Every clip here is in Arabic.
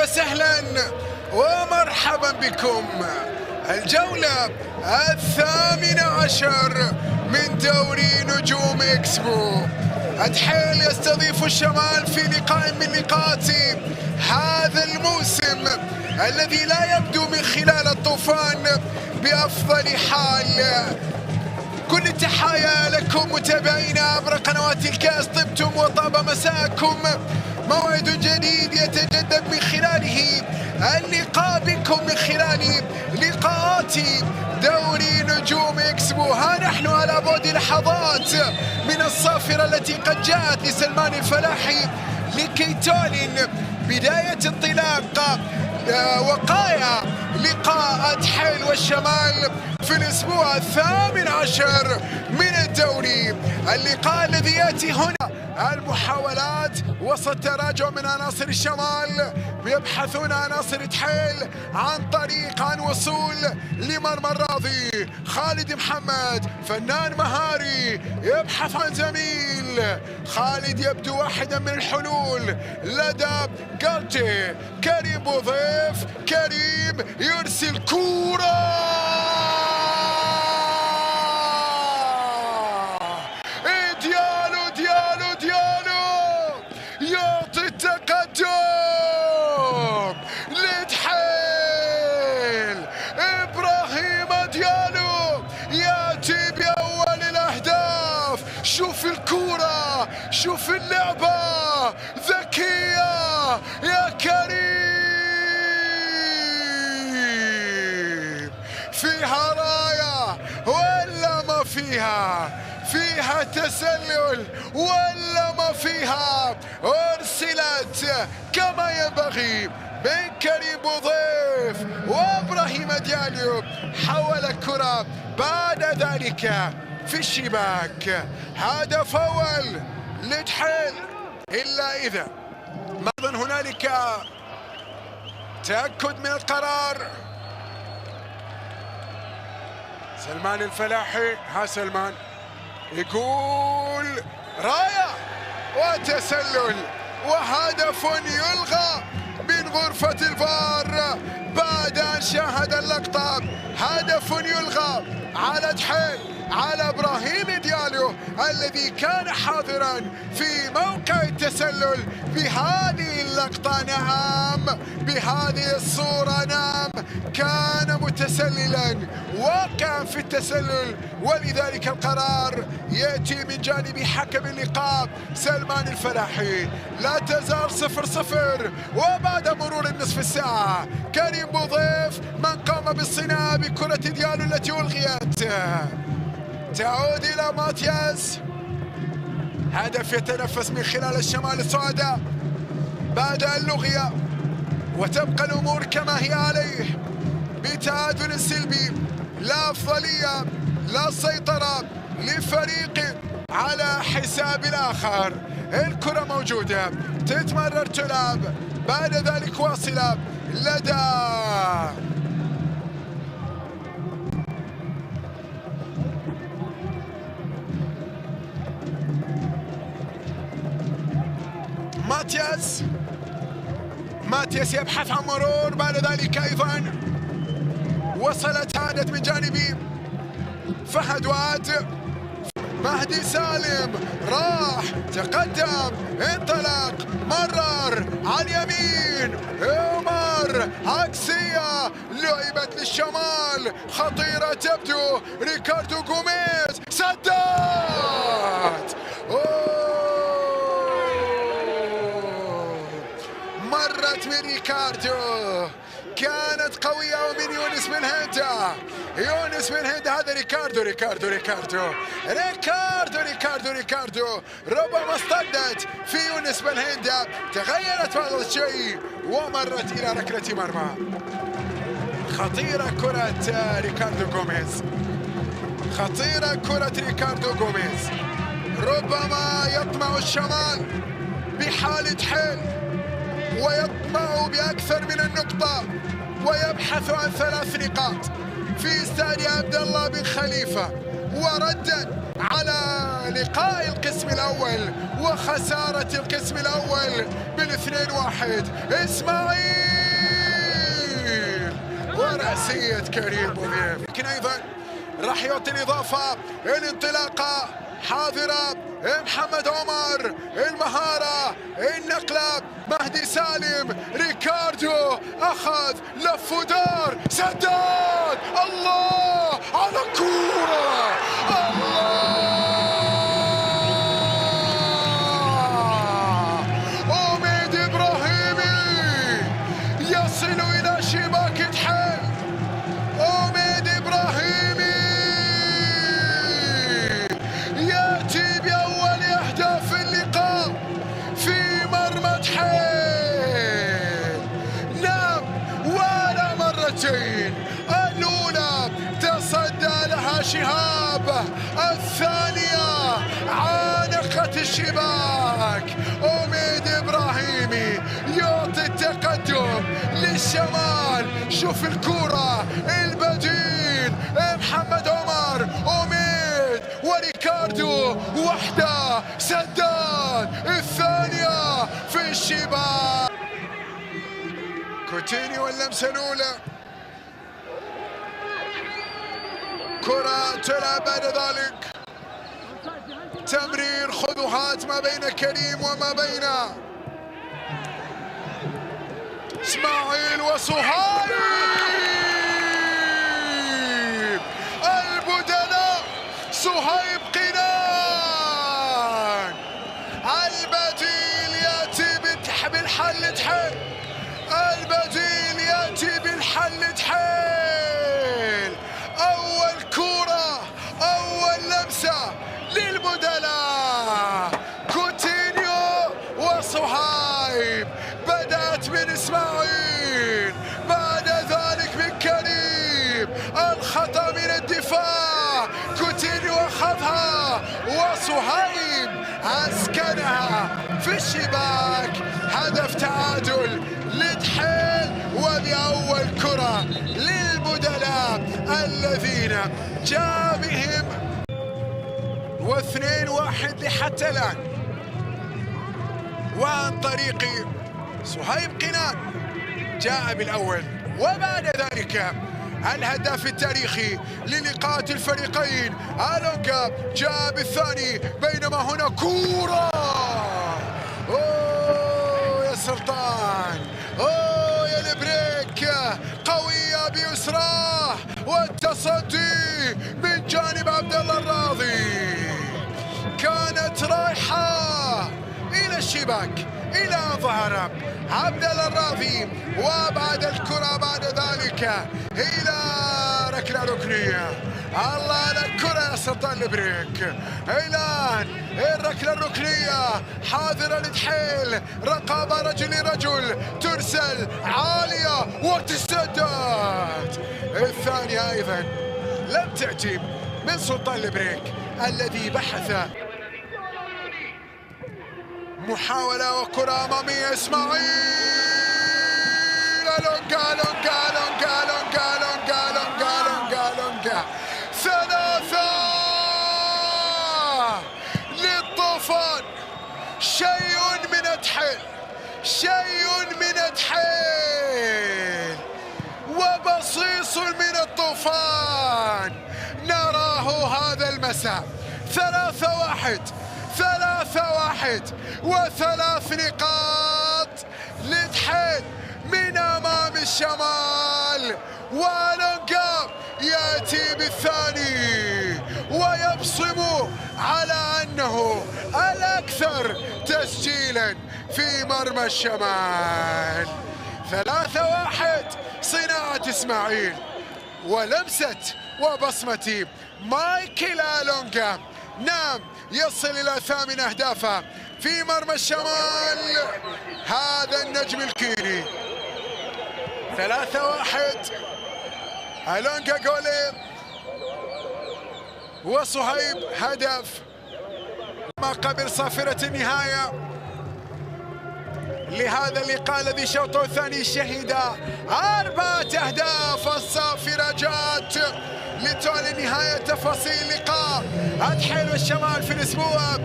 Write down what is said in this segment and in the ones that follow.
وسهلا ومرحبا بكم. الجولة 18 من دوري نجوم إكسبو. الدحيل يستضيف الشمال في لقاء من لقاءات هذا الموسم الذي لا يبدو من خلال الطوفان بأفضل حال. كل التحايا لكم متابعينا عبر قنوات الكاس، طبتم وطاب مساءكم. موعد جديد يتجدد من خلاله اللقاء بكم من خلال لقاءات دوري نجوم إكسبو. ها نحن على بعد لحظات من الصافرة التي قد جاءت لسلمان الفلاحي لكي تعلن بداية انطلاق وقايا لقاء الدحيل والشمال في الأسبوع 18 من الدوري. اللقاء الذي يأتي هنا المحاولات وسط تراجع من عناصر الشمال، يبحثون عناصر الدحيل عن وصول لمرمى الراضي. خالد محمد فنان مهاري يبحث عن زميل. خالد يبدو واحدا من الحلول لدى جالتي. كريم بوضيف، كريم يرسل كورة، يعطي التقدم للدحيل. إبراهيم ديالو يأتي بأول الأهداف. شوف الكرة، شوف اللعبة ذكية يا كريم. فيها راية ولا ما فيها؟ فيها تسلل ولا ما فيها؟ أرسلت كما ينبغي من كريم بوضيف وإبراهيم ديالو. حول الكرة بعد ذلك في الشباك. هدف أول للدحيل، إلا إذا ما أظن هنالك تأكد من القرار. سلمان الفلاحي، ها سلمان يقول راية وتسلل وهدف يلغى من غرفة الفار بعد أن شاهد اللقطة. هدف يلغى على الدحيل، على إبراهيم ديالو الذي كان حاضرا في موقع التسلل بهذه اللقطة. نعم، بهذه الصورة، نعم، كان متسللا واقعا في التسلل، ولذلك القرار يأتي من جانب حكم اللقاء سلمان الفلاحي. لا تزال 0-0 وبعد مرور النصف الساعة. كريم بوضيف من قام بالصناعة بكرة ديالو التي ألغيت، تعود إلى ماتياس. هدف يتنفس من خلال الشمال السعوداء بعد اللغية، وتبقى الأمور كما هي عليه بتعادل سلبي. لا أفضلية، لا سيطرة لفريق على حساب الآخر. الكرة موجودة، تتمرر تلعب، بعد ذلك واصلة لدى ماتياس يبحث عن مرور، بعد ذلك أيضا وصلت عادت من جانبي فهد وعد. مهدي سالم راح، تقدم، انطلق، مرر على اليمين، عمر عكسية لعبت للشمال، خطيرة تبدو. ريكاردو غوميز سدد. مرت من ريكاردو، كانت قوية، ومن يونس بن هند. يونس بن هند، هذا ريكاردو ربما اصطدت في يونس بن هند، تغيرت بعض الشيء ومرت إلى ركلة مرمى. خطيرة كرة ريكاردو غوميز، خطيرة كرة ريكاردو غوميز. ربما يطمع الشمال بحال دحيل ويطمع بأكثر من النقطة ويبحث عن 3 نقاط. في استاد عبد الله بن خليفة، وردا على لقاء القسم الأول وخسارة القسم الأول بال2-1. إسماعيل ورأسية كريم مضيف، لكن أيضا راح يعطي الإضافة. الانطلاقة حاضرة، محمد عمر، المهارة، النقلة، مهدي سالم، ريكاردو أخذ لف ودار، سداد، الله على الكورة، الله، أميد إبراهيمي يصل إلى شباك تحل. أميد إبراهيمي يأتي بأول أهداف اللقاء في مرمى تحيل. نعم، ولا مرتين، الأولى تصدى لها شهاب، الثانية عانقت الشباك. أميد إبراهيمي يعطي التقدم للشمال. شوف الكرة، البديل محمد عمر، أميد وريكاردو، واحدة، سداد، الثانية في الشباك. كوتينيو اللمسة الأولى، كرة تلعب بعد ذلك، تمرير خذ وهات ما بين كريم وما بين إسماعيل وصهيب. البدلاء صهيب قنان، البديل يأتي بالحل تحيل، البديل يأتي بالحل تحيل. أول كرة، أول لمسة للبدلاء كوتينيو وصهيب، بدأت من إسماعيل، بعد ذلك من كريم، الخطأ من الدفاع، كوتينيو أخذها وصهيب أسكنها في الشباك. هدف تعادل لتحيل، وبأول كرة للبدلاء الذين جاء بهم، و2-1 لحتى الآن، وعن طريق صهيب قنان جاء بالأول، وبعد ذلك الهداف التاريخي للقاءات الفريقين ألونجا جاء بالثاني. بينما هنا كورة، أوه يا سلطان، أوه يا البريك، قوية بيسراه، والتصدي من جانب عبد الله الراضي، كانت رايحة إلى الشباك، إلى ظهر عبد الله الراضي، وبعد الكرة بعد ذلك إلى ركلة ركنية. الله على الكرة يا سلطان البريك. الآن الركلة الركنية حاضرة لتحيل، رقابة رجل لرجل، ترسل عالية وتسدد. الثانية أيضا لم تأتي من سلطان البريك الذي بحث. محاولة وكرة أمامية، إسماعيل، ألونجا ألونجا ألونجا ألونجا ألونجا ألونجا ألونجا ألونجا، 3 للطوفان. شيء من تحيل، شيء من تحيل، وبصيص من الطوفان نراه هذا المساء. 3-1 3-1 و3 نقاط لتحيل من أمام الشمال. وألونجا يأتي بالثاني ويبصم على أنه الأكثر تسجيلا في مرمى الشمال. 3-1 صناعة إسماعيل ولمسة وبصمة مايكل ألونجا. نعم، يصل إلى 8 أهدافه في مرمى الشمال هذا النجم الكيني. 3-1 ألونجا جولين وصهيب هدف ما قبل صافرة النهاية لهذا اللقاء الذي شوطه الثاني شهد 4 أهداف. الصافرة جات لتعلن نهاية تفاصيل اللقاء. الحلو الشمال في الأسبوع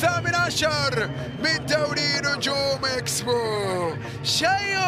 18 من دوري نجوم إكسبو. شيء